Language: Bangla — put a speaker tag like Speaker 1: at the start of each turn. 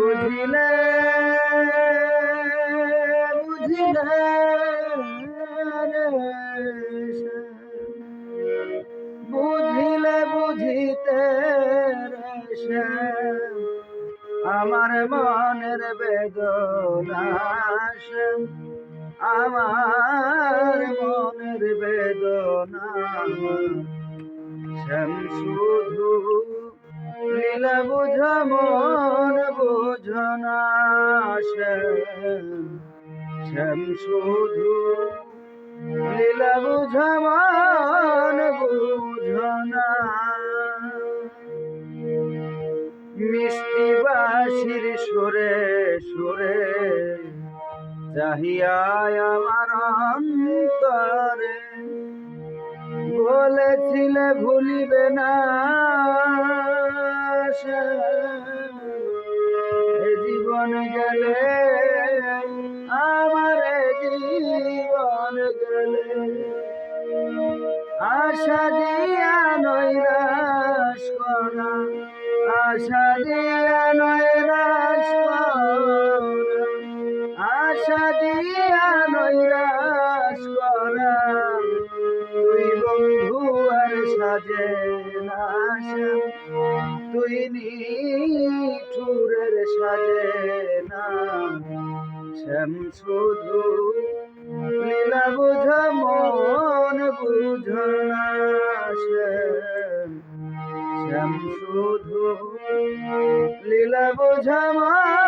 Speaker 1: বুঝিলে বুঝিলে রে বুঝিলে বুঝিতে রে আমার মনের বেদনা আমার মনের বেদনা শ্যাম শুধু লীলা বুঝ মন বুঝনা শ্যাম শুধু লীলা বুঝ মন বুঝনা মিষ্টি বাঁশির সুরে সুরে চাহিয়ায় আমার অন্তরে বলেছিলে ভুলিবে না এ জীবন গেলে আমার জীবন গেলে আশা দিয়া নৈরাশ করা আশা দিয়া নৈরাশ করা আশা দিয়া নৈরাশ করা তুই বন্ধু আর সাজে না তুই নিঠুরের সাজে না শ্যাম শুধু লীলা বুঝ মন বুঝ না শ্যাম শুধু লীলা বুঝ মন